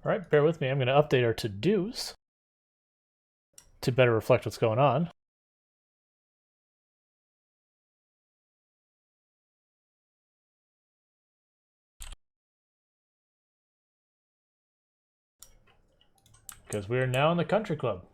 Alright, bear with me. I'm going to update our to-dos to better reflect what's going on. Because we are now in the country club.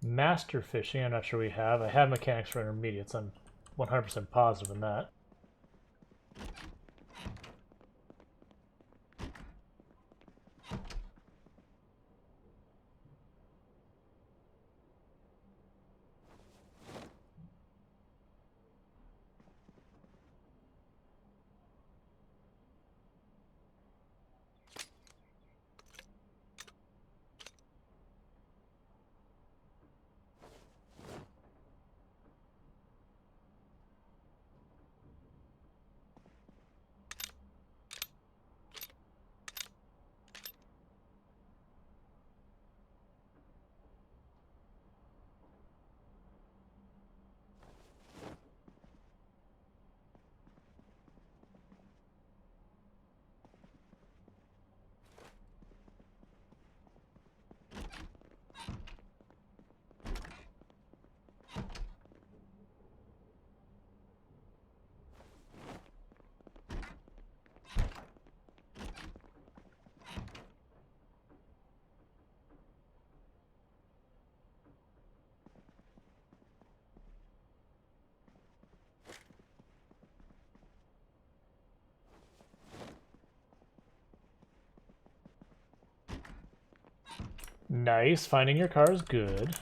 Master fishing, I'm not sure we have. I have mechanics for intermediates. I'm 100% positive in that. Nice, finding your car is good.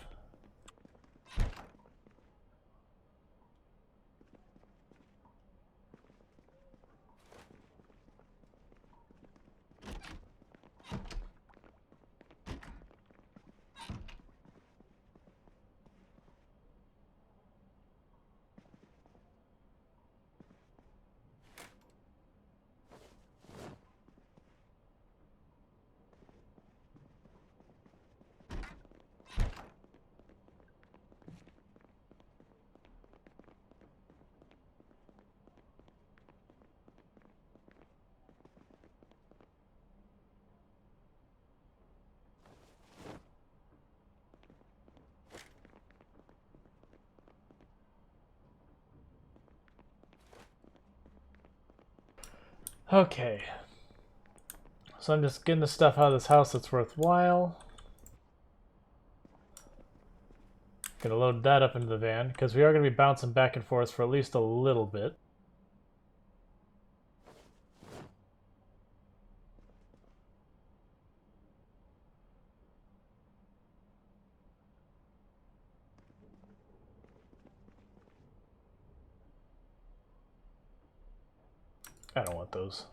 Okay. So I'm just getting the stuff out of this house that's worthwhile. Gonna load that up into the van, because we are going to be bouncing back and forth for at least a little bit. I don't want those.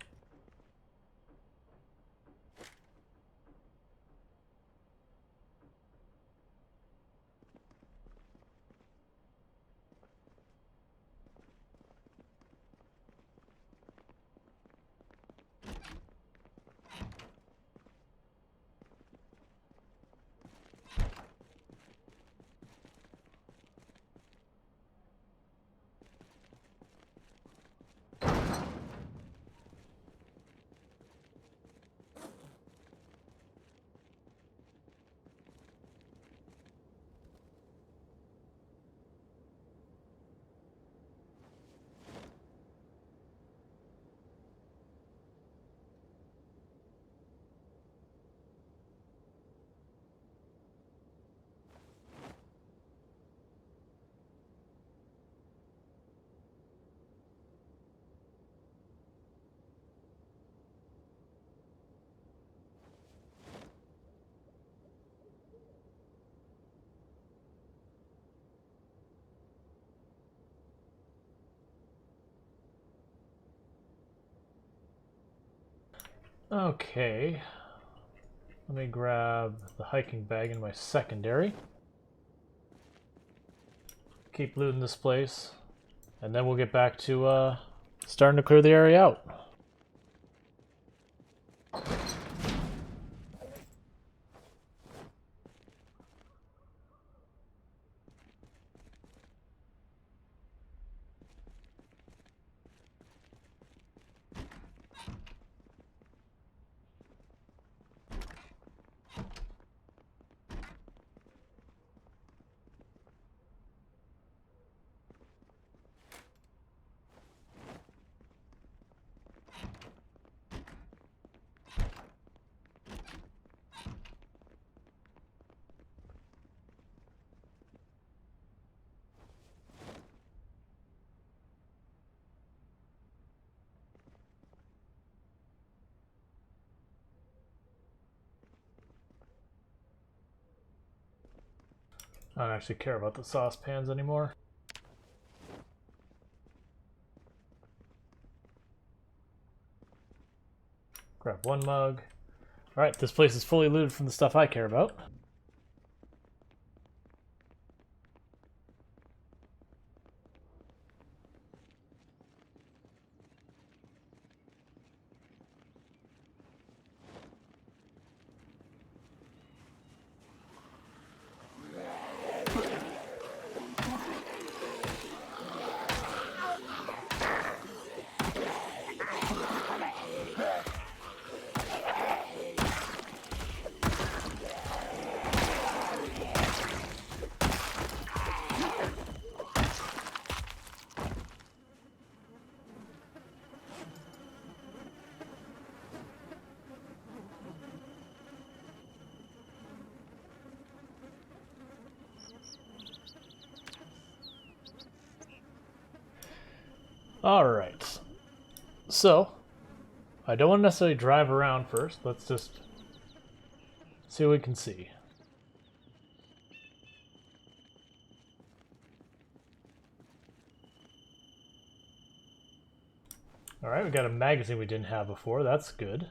Okay. Let me grab the hiking bag in my secondary. Keep looting this place. And then we'll get back to starting to clear the area out. I don't actually care about the saucepans anymore. Grab one mug. Alright, this place is fully looted from the stuff I care about. Alright. So, I don't want to necessarily drive around first. Let's just see what we can see. Alright, we got a magazine we didn't have before. That's good.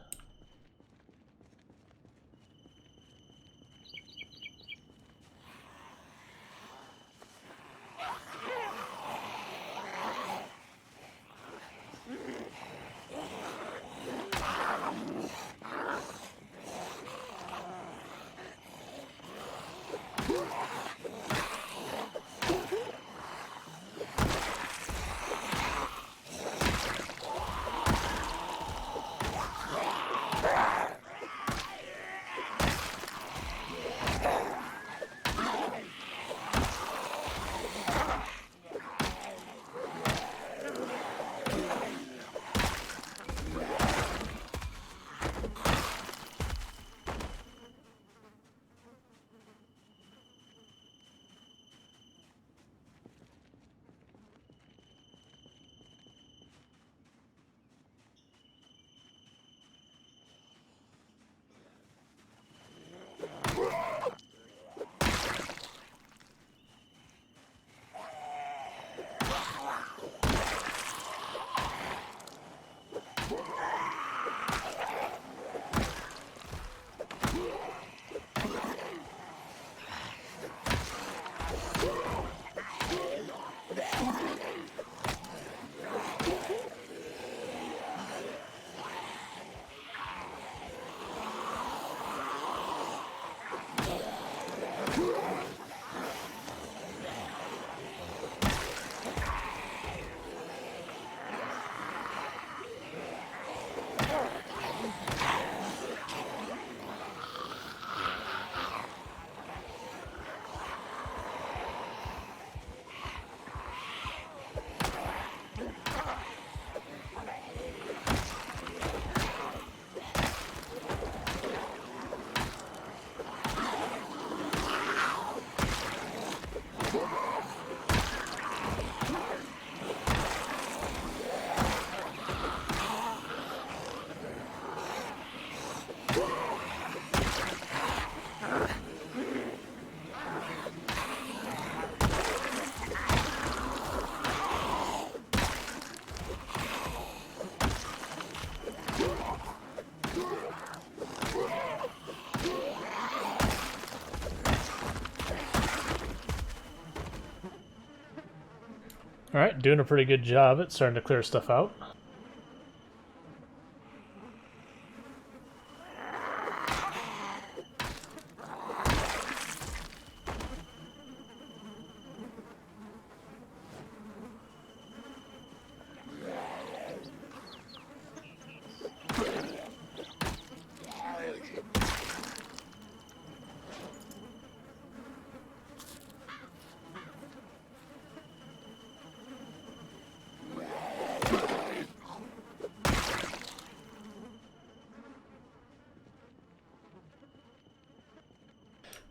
Alright, doing a pretty good job at starting to clear stuff out.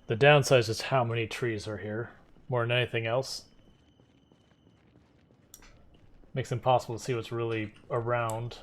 The downside is how many trees are here, more than anything else. Makes it impossible to see what's really around.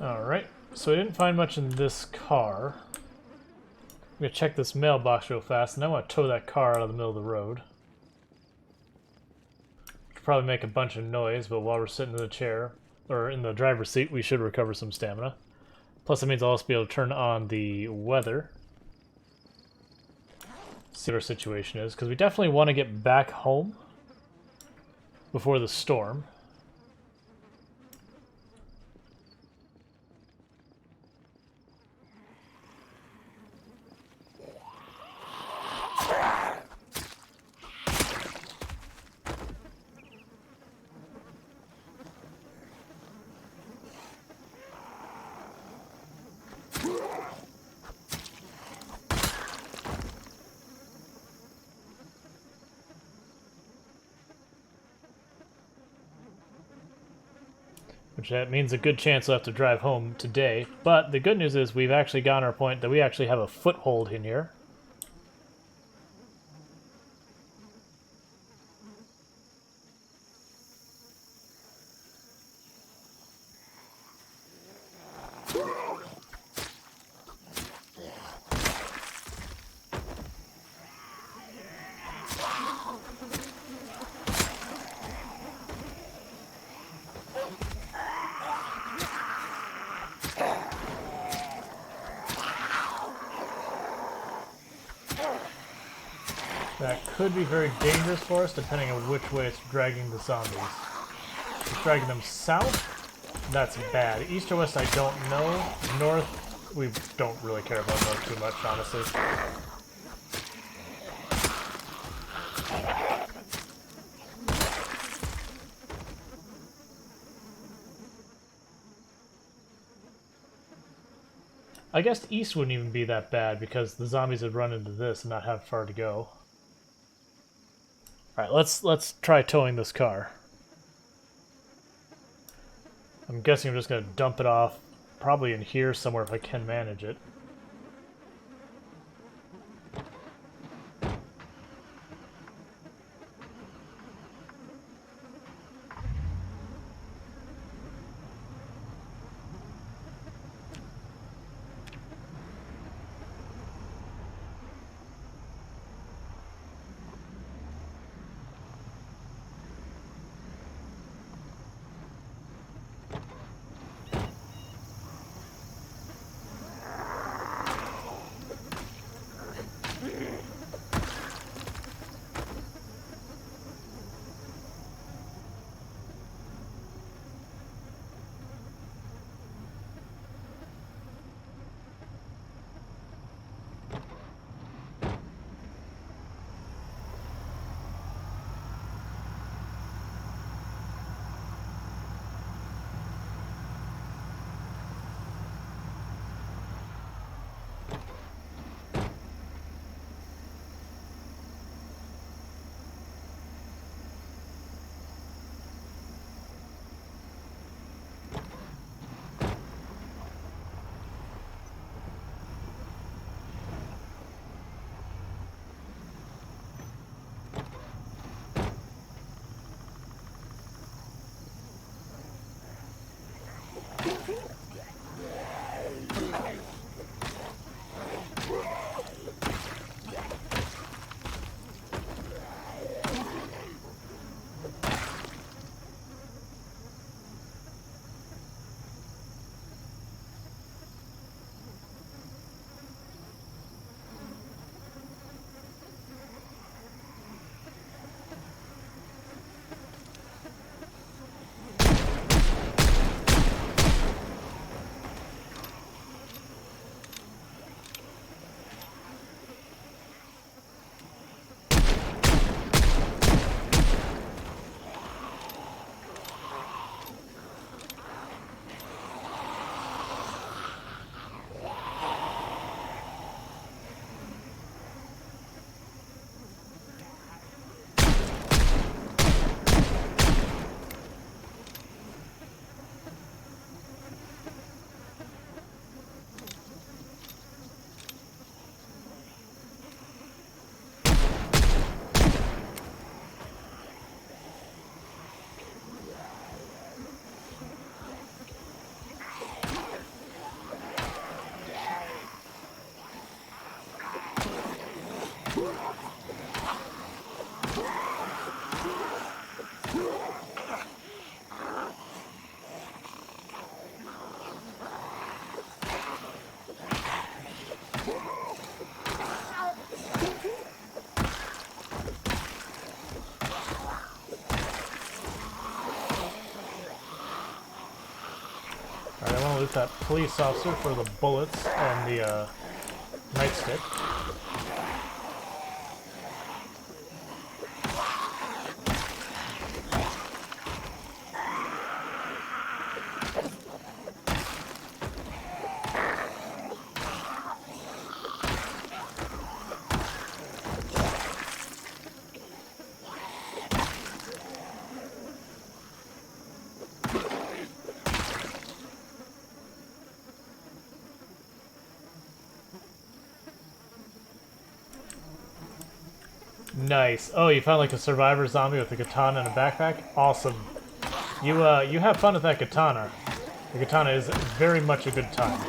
Alright, so we didn't find much in this car. I'm gonna check this mailbox real fast, and I want to tow that car out of the middle of the road. Could probably make a bunch of noise, but while we're sitting in the chair, or in the driver's seat, we should recover some stamina. Plus, it means I'll also be able to turn on the weather. See what our situation is, because we definitely want to get back home before the storm. Which that means a good chance we'll have to drive home today. But the good news is we've actually gotten our point that we actually have a foothold in here. That could be very dangerous for us, depending on which way it's dragging the zombies. If it's dragging them south, that's bad. East or west, I don't know. North, we don't really care about north too much, honestly. I guess east wouldn't even be that bad, because the zombies would run into this and not have far to go. Alright, let's try towing this car. I'm guessing I'm just going to dump it off, probably in here somewhere if I can manage it. with that police officer for the bullets and the nightstick. Nice. Oh, you found like a survivor zombie with a katana and a backpack? Awesome. You have fun with that katana. The katana is very much a good time.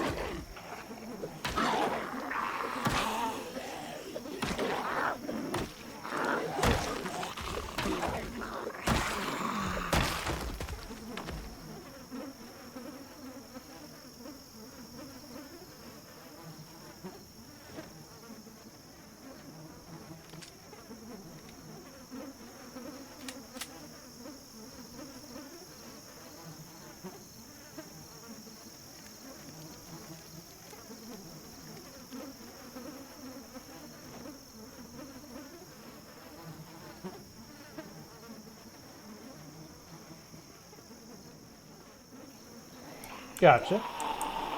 Gotcha.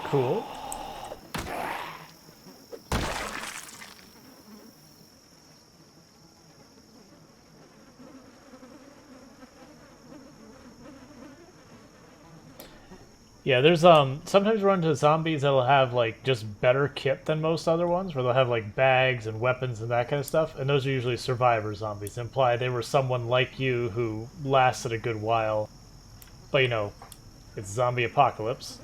Cool. Yeah, there's sometimes run into zombies that'll have like just better kit than most other ones, where they'll have like bags and weapons and that kind of stuff, and those are usually survivor zombies. Imply they were someone like you who lasted a good while. But you know, it's zombie apocalypse.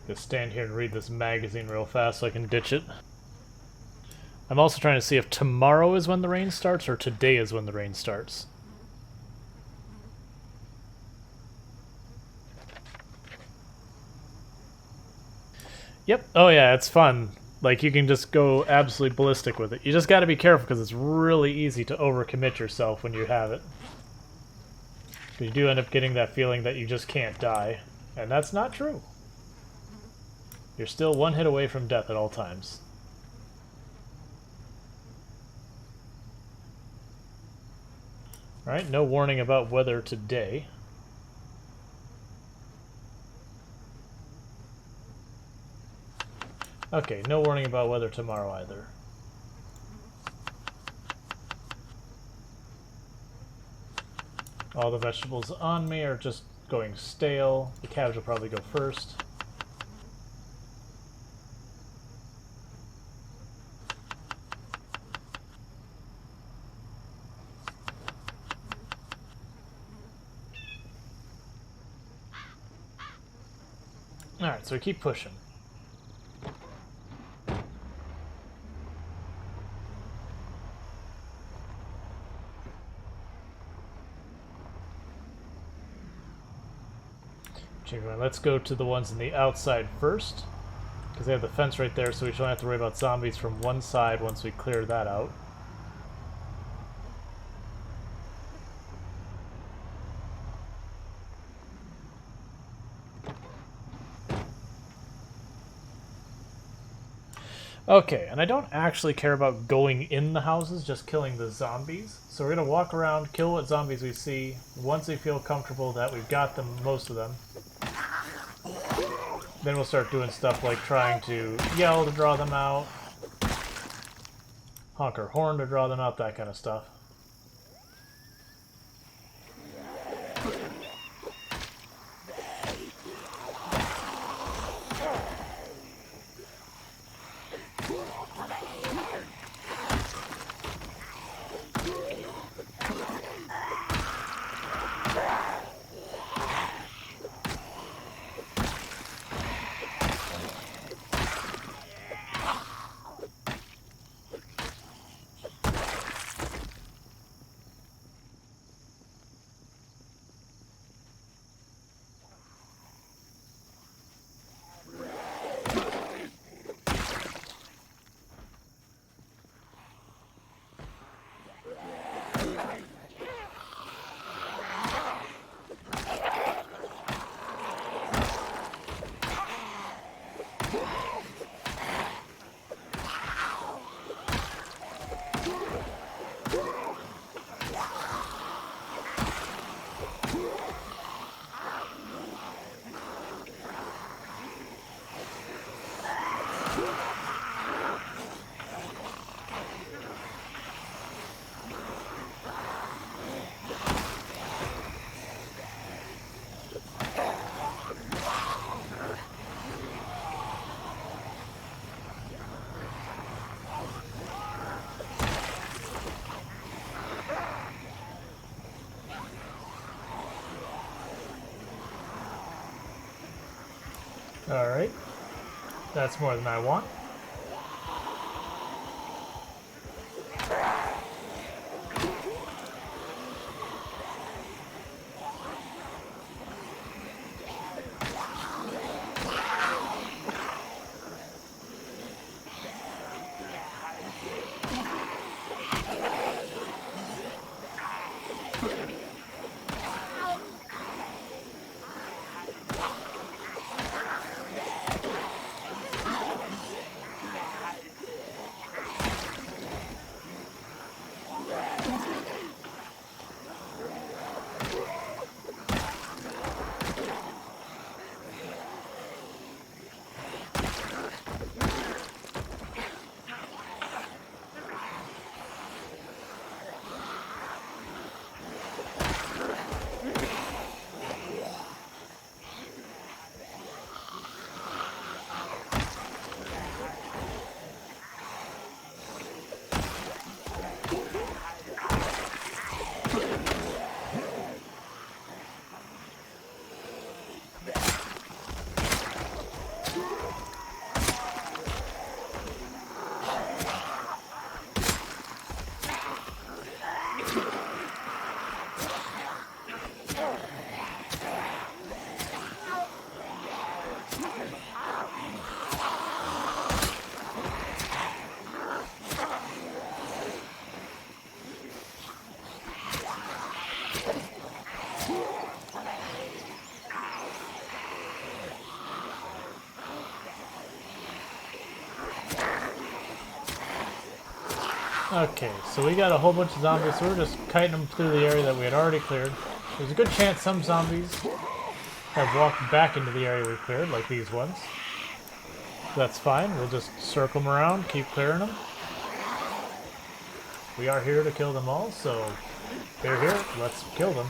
Just stand here and read this magazine real fast so I can ditch it. I'm also trying to see if tomorrow is when the rain starts or today is when the rain starts. Yep. Oh yeah, it's fun. Like, you can just go absolutely ballistic with it. You just gotta be careful because it's really easy to overcommit yourself when you have it. You do end up getting that feeling that you just can't die. And that's not true. You're still one hit away from death at all times. Alright, no warning about weather today. Okay, no warning about weather tomorrow either. All the vegetables on me are just going stale. The cabbage will probably go first. Alright, so we keep pushing. Let's go to the ones on the outside first, because they have the fence right there, so we don't have to worry about zombies from one side once we clear that out. Okay, and I don't actually care about going in the houses, just killing the zombies. So we're going to walk around, kill what zombies we see. Once we feel comfortable that we've got them, most of them, then we'll start doing stuff like trying to yell to draw them out, honk our horn to draw them out, that kind of stuff. Alright. That's more than I want. Okay, so we got a whole bunch of zombies, so we're just kiting them through the area that we had already cleared. There's a good chance some zombies have walked back into the area we cleared, like these ones. That's fine, we'll just circle them around, keep clearing them. We are here to kill them all, so they're here, let's kill them.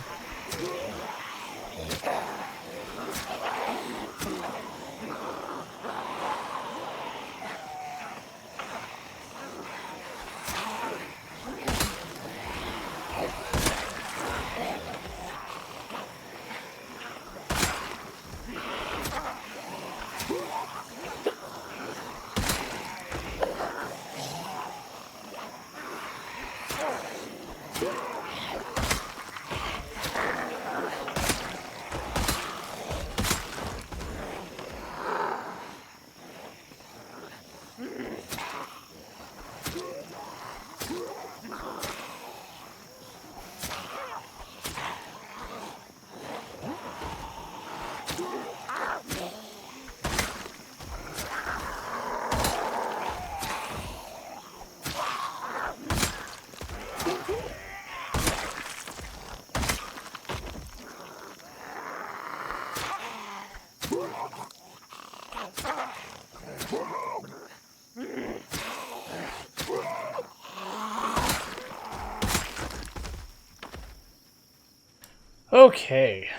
Okay.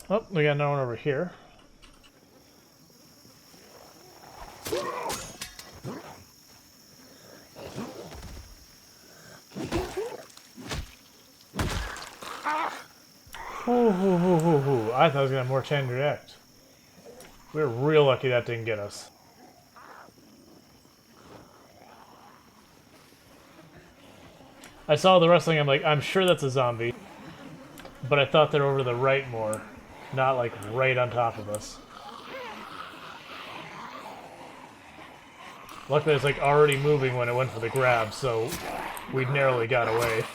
Oh, we got another one over here. I thought I was gonna have more chance to react. We were real lucky that didn't get us. I saw the wrestling, I'm like, I'm sure that's a zombie. But I thought they're over to the right more, not like right on top of us. Luckily it's like already moving when it went for the grab, so we narrowly got away.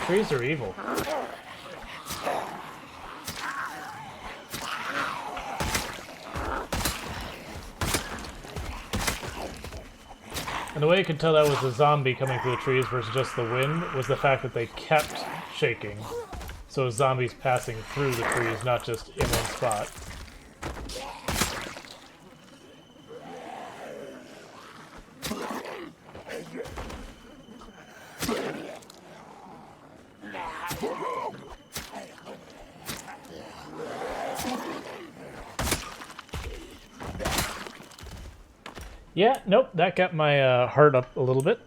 Trees are evil. And the way you could tell that was a zombie coming through the trees versus just the wind was the fact that they kept shaking. So it was zombies passing through the trees, not just in one spot. Yeah, nope, that got my heart up a little bit.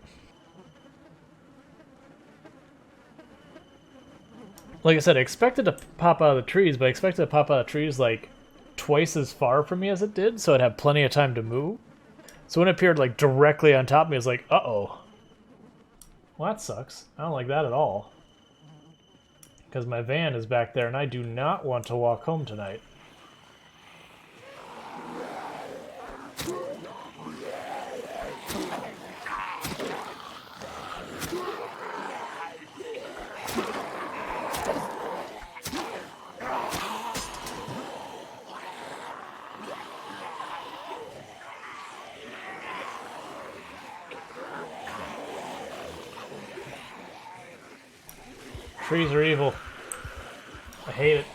Like I said, I expected to pop out of the trees, but I expected to pop out of trees like twice as far from me as it did, so I'd have plenty of time to move. So when it appeared like directly on top of me, I was like, uh-oh. Well, that sucks. I don't like that at all. Because my van is back there, and I do not want to walk home tonight. Trees are evil. I hate it.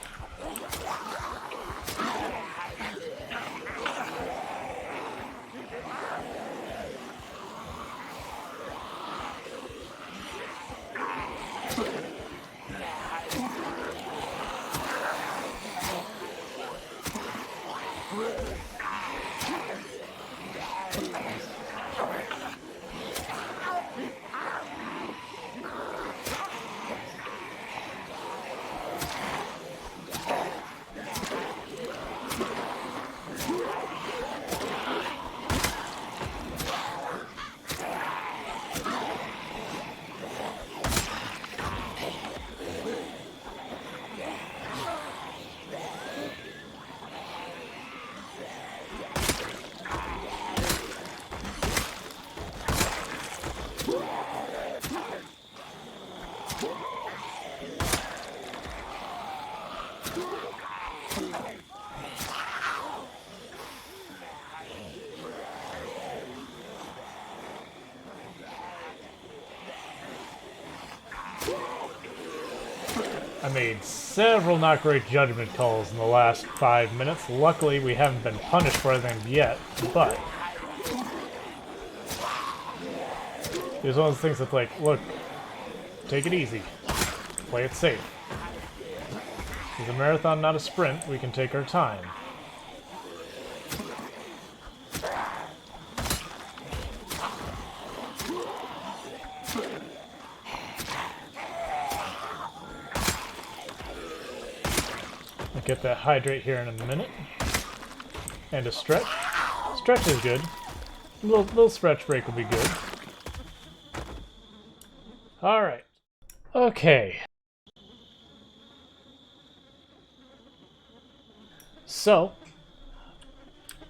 I made several not great judgment calls in the last 5 minutes. Luckily, we haven't been punished for anything yet, but it's one of those things that's like, look, take it easy. Play it safe. It's a marathon, not a sprint. We can take our time. I'll get that hydrate here in a minute. And a stretch. Stretch is good. A little stretch break will be good. Alright. Okay. So,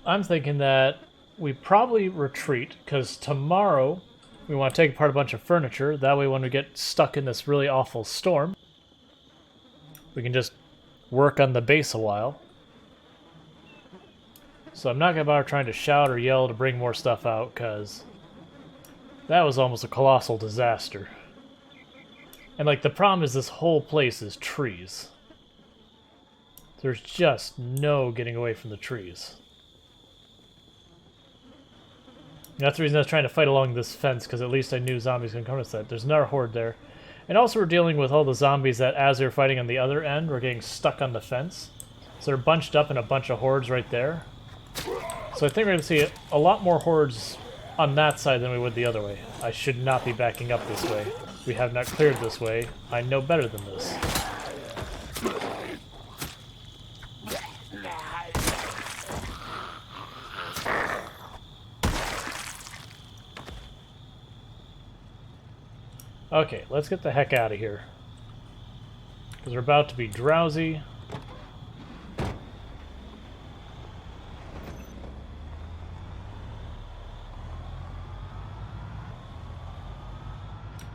I'm thinking that we probably retreat, because tomorrow we want to take apart a bunch of furniture. That way when we get stuck in this really awful storm, we can just work on the base a while. So I'm not going to bother trying to shout or yell to bring more stuff out, because that was almost a colossal disaster. And like the problem is this whole place is trees. There's just no getting away from the trees. And that's the reason I was trying to fight along this fence, because at least I knew zombies can come to that. There's another horde there. And also we're dealing with all the zombies that, as they're fighting on the other end, were getting stuck on the fence. So they're bunched up in a bunch of hordes right there. So I think we're going to see a lot more hordes on that side than we would the other way. I should not be backing up this way. We have not cleared this way. I know better than this. Okay, let's get the heck out of here. Because we're about to be drowsy.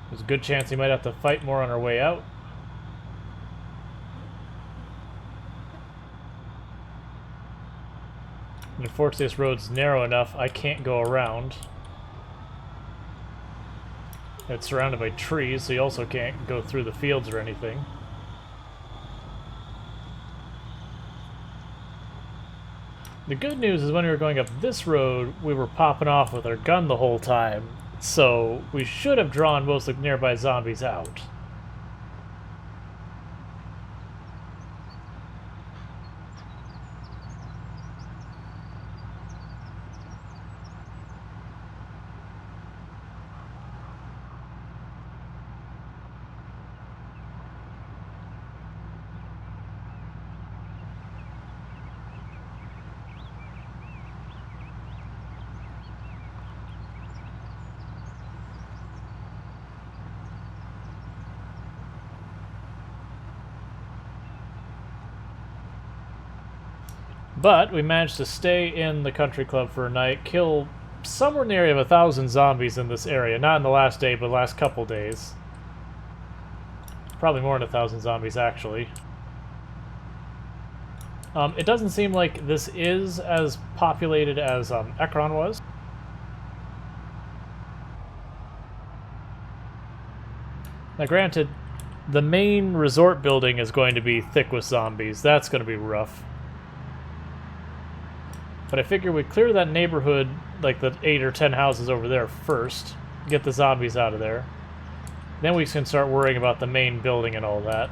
There's a good chance we might have to fight more on our way out. And unfortunately this road's narrow enough, I can't go around. It's surrounded by trees, so you also can't go through the fields or anything. The good news is when we were going up this road, we were popping off with our gun the whole time, so we should have drawn most of the nearby zombies out. But we managed to stay in the country club for a night, kill somewhere in the area of 1,000 zombies in this area. Not in the last day, but the last couple days. Probably more than 1,000 zombies, actually. It doesn't seem like this is as populated as Ekron was. Now granted, the main resort building is going to be thick with zombies. That's going to be rough. But I figure we clear that neighborhood, like the 8 or 10 houses over there first. Get the zombies out of there. Then we can start worrying about the main building and all that.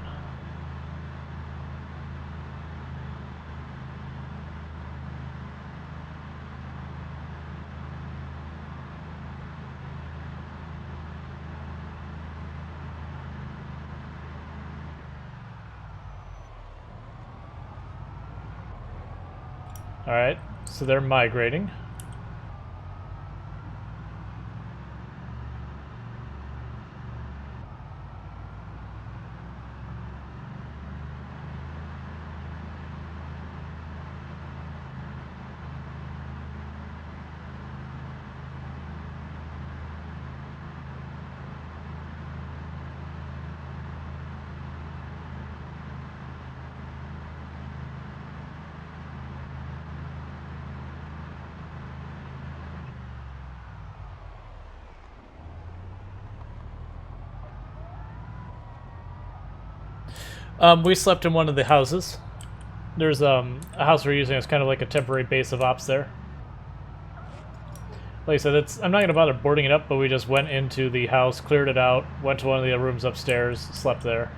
Alright, so they're migrating. We slept in one of the houses. There's a house we're using as kind of like a temporary base of ops there. Like I said, I'm not going to bother boarding it up, but we just went into the house, cleared it out, went to one of the rooms upstairs, slept there.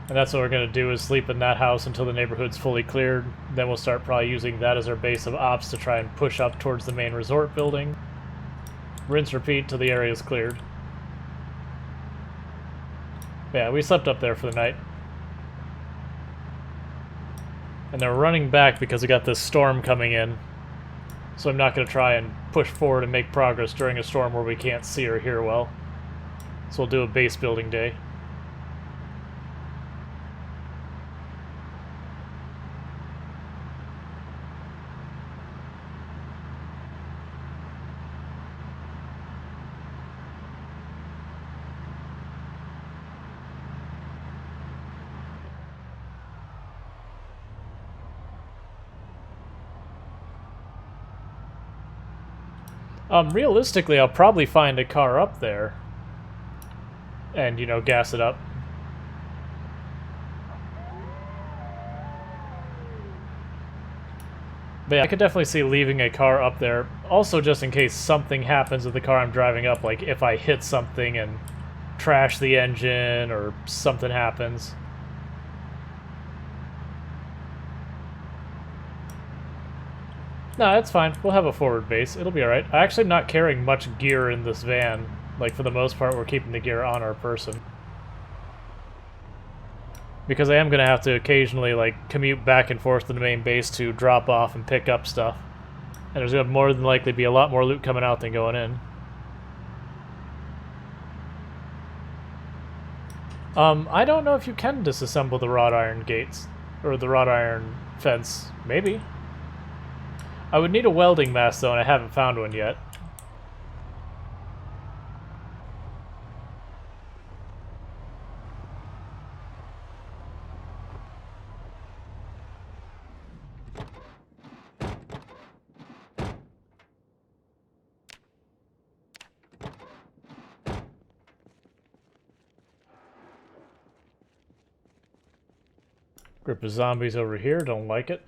And that's what we're going to do, is sleep in that house until the neighborhood's fully cleared. Then we'll start probably using that as our base of ops to try and push up towards the main resort building. Rinse, repeat till the area is cleared. Yeah, we slept up there for the night. And they're running back because we got this storm coming in. So I'm not going to try and push forward and make progress during a storm where we can't see or hear well. So we'll do a base building day. Realistically, I'll probably find a car up there. And, you know, gas it up. But yeah, I could definitely see leaving a car up there. Also, just in case something happens with the car I'm driving up. Like, if I hit something and trash the engine or something happens. No, that's fine. We'll have a forward base. It'll be alright. I actually am not carrying much gear in this van. Like, for the most part, we're keeping the gear on our person. Because I am going to have to occasionally, like, commute back and forth to the main base to drop off and pick up stuff. And there's going to more than likely be a lot more loot coming out than going in. I don't know if you can disassemble the wrought iron gates. Or the wrought iron fence. Maybe. I would need a welding mask, though, and I haven't found one yet. Group of zombies over here, don't like it.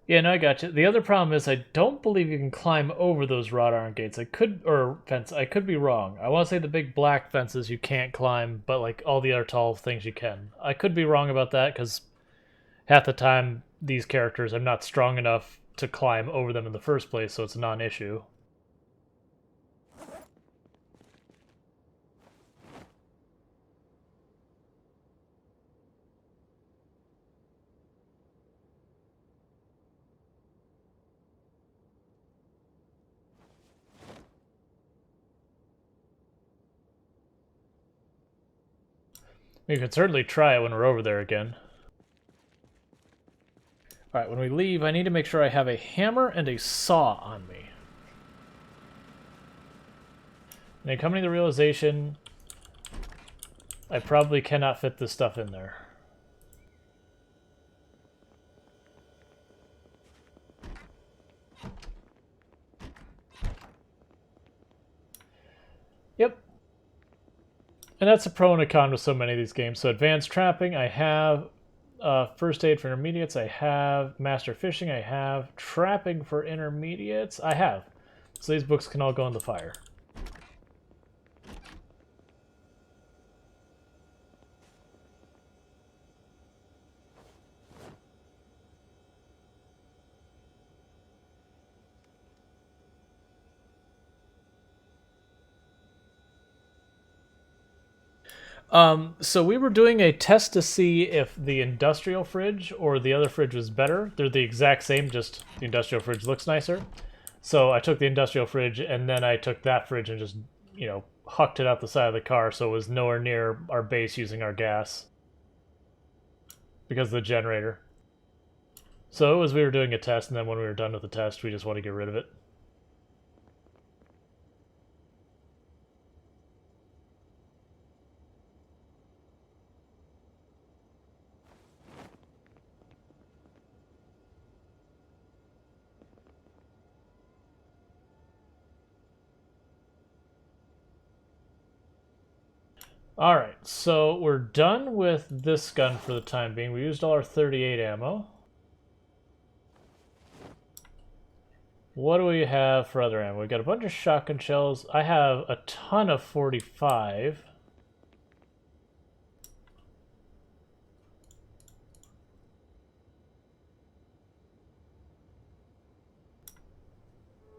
Yeah, no, I got you. The other problem is I don't believe you can climb over those wrought iron gates. I could, or fence. I could be wrong. I want to say the big black fences you can't climb, but like all the other tall things you can. I could be wrong about that because half the time these characters I'm not strong enough to climb over them in the first place, so it's a non-issue. We can certainly try it when we're over there again. Alright, when we leave, I need to make sure I have a hammer and a saw on me. And then coming to the realization, I probably cannot fit this stuff in there. Yep. And that's a pro and a con with so many of these games. So advanced trapping, I have. First aid for intermediates, I have. Master fishing, I have. Trapping for intermediates, I have. So these books can all go in the fire. So we were doing a test to see if the industrial fridge or the other fridge was better. They're the exact same, just the industrial fridge looks nicer. So I took the industrial fridge and then I took that fridge and just, you know, hucked it out the side of the car so it was nowhere near our base using our gas. Because of the generator. So it was we were doing a test and then when we were done with the test we just want to get rid of it. Alright, so we're done with this gun for the time being. We used all our 38 ammo. What do we have for other ammo? We got a bunch of shotgun shells. I have a ton of 45.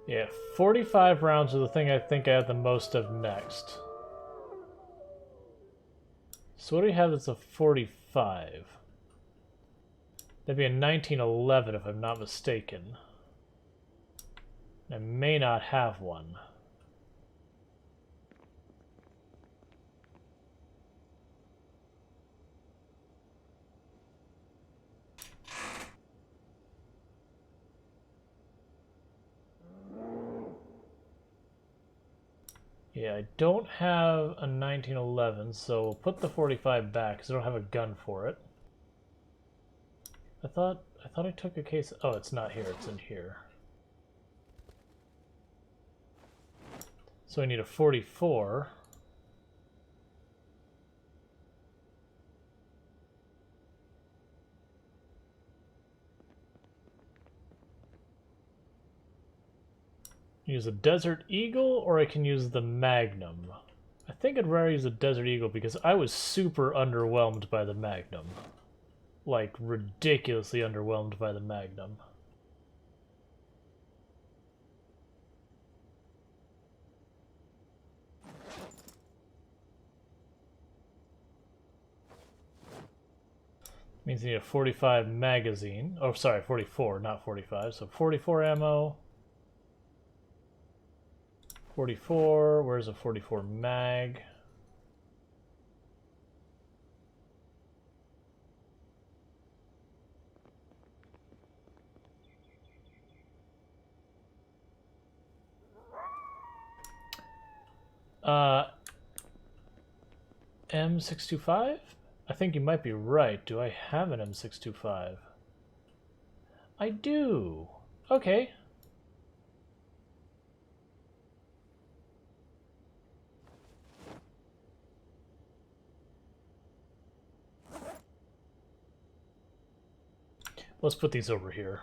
Yeah, 45 rounds are the thing I think I have the most of next. So what do we have that's a 45? That'd be a 1911 if I'm not mistaken. I may not have one. Yeah, I don't have a 1911, so we'll put the 45 back because I don't have a gun for it. I thought I took a case. Oh, it's not here. It's in here. So I need a 44. Use a Desert Eagle, or I can use the Magnum. I think I'd rather use the Desert Eagle because I was super underwhelmed by the Magnum. Like, ridiculously underwhelmed by the Magnum. Means you need a 45 magazine. Oh, sorry, 44, not 45. So 44 ammo. 44, where's a 44 mag? M625? I think you might be right. Do I have an M625? I do. Okay. Let's put these over here.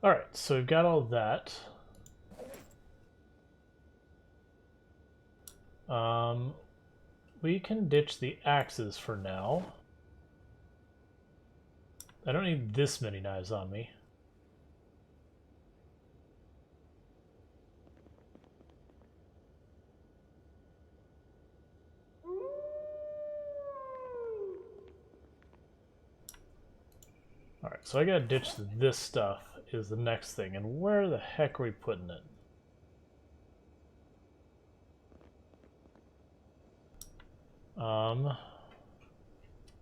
Alright, so we've got all that. We can ditch the axes for now. I don't need this many knives on me. Alright, so I gotta ditch this stuff is the next thing. And where the heck are we putting it?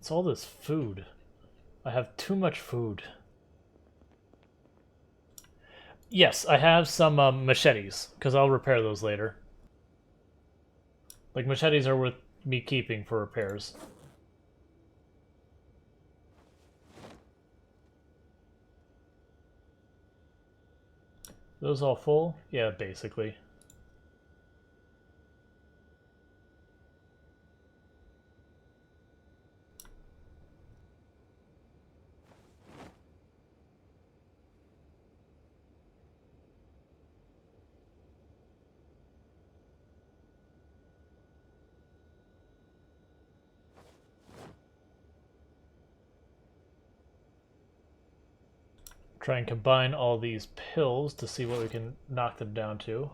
It's all this food. I have too much food. Yes, I have some machetes, because I'll repair those later. Like, machetes are worth me keeping for repairs. Those all full? Yeah, basically. Try and combine all these pills to see what we can knock them down to.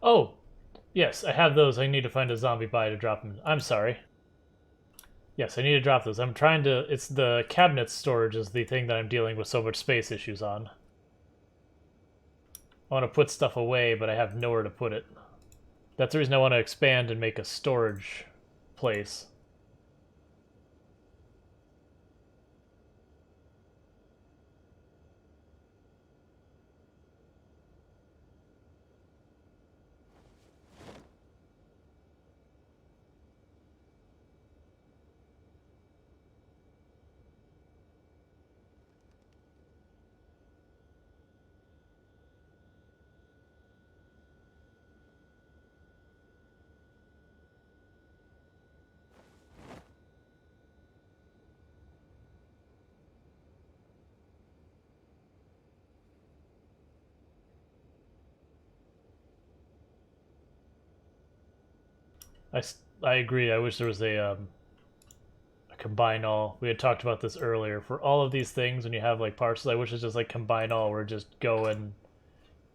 Oh! Yes, I have those. I need to find a zombie body to drop them. I'm sorry. Yes, I need to drop those. I'm trying to... It's the cabinet storage is the thing that I'm dealing with so much space issues on. I want to put stuff away, but I have nowhere to put it. That's the reason I want to expand and make a storage place. I agree. I wish there was a combine all. We had talked about this earlier. For all of these things, when you have like parcels, I wish it's just like combine all, where just go and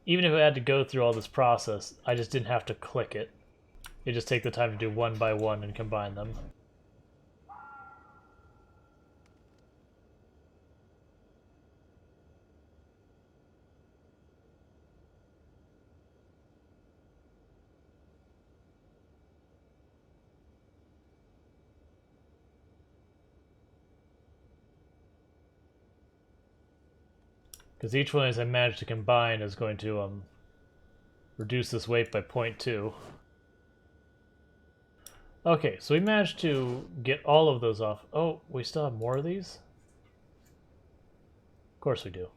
even if I had to go through all this process, I just didn't have to click it. You just take the time to do one by one and combine them. Because each one as I manage to combine is going to reduce this weight by 0.2. Okay, so we managed to get all of those off. Oh, we still have more of these? Of course we do.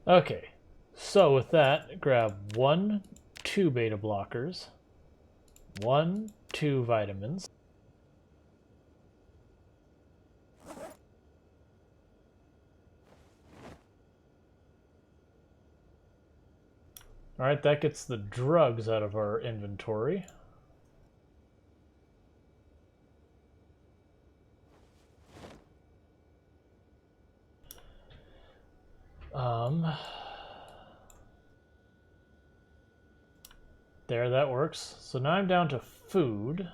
Okay, so with that, grab 1, 2 beta blockers, 1, 2 vitamins. Alright, that gets the drugs out of our inventory. There, that works. So now I'm down to food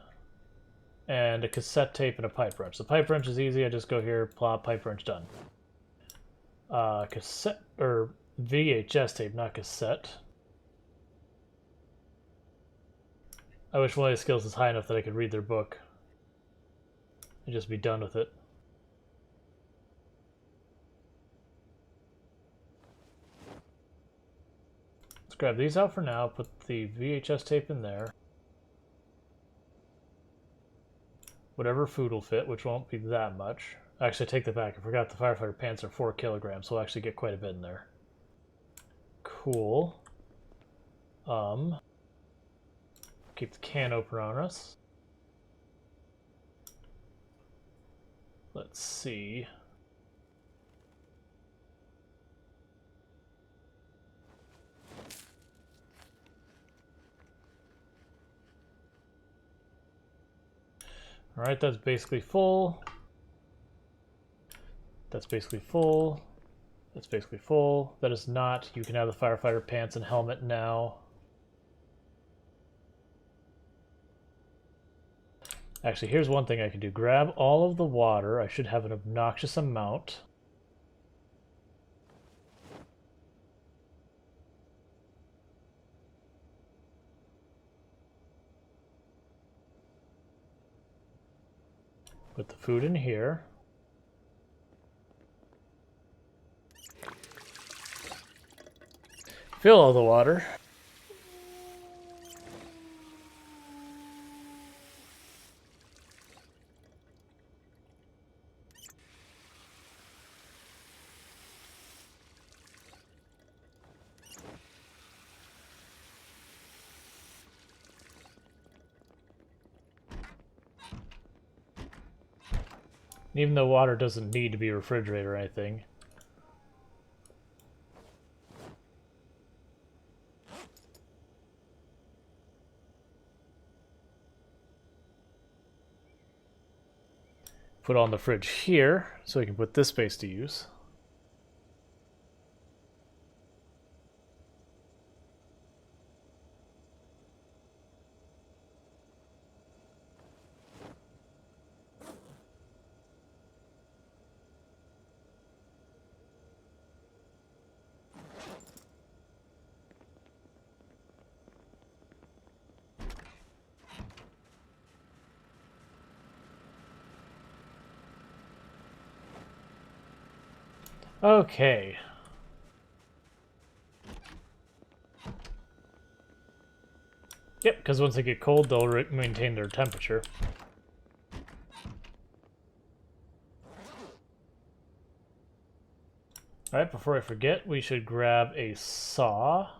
and a cassette tape and a pipe wrench. The pipe wrench is easy. I just go here, plop, pipe wrench, done. Cassette or VHS tape, not cassette. I wish one of these skills was high enough that I could read their book and just be done with it. Let's grab these out for now, put the VHS tape in there. Whatever food will fit, which won't be that much. Actually, I take that back. I forgot the firefighter pants are 4 kilograms, so we'll actually get quite a bit in there. Cool. Keep the can opener on us. Let's see. All right, that's basically full. That's basically full. That's basically full. That is not. You can have the firefighter pants and helmet now. Actually, here's one thing I can do. Grab all of the water. I should have an obnoxious amount. Put the food in here. Fill all the water. Even though water doesn't need to be refrigerated or anything. Put on the fridge here, so we can put this space to use. Okay. Yep, because once they get cold, they'll maintain their temperature. Alright, before I forget, we should grab a saw.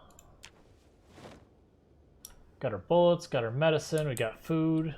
Got our bullets, got our medicine, we got food.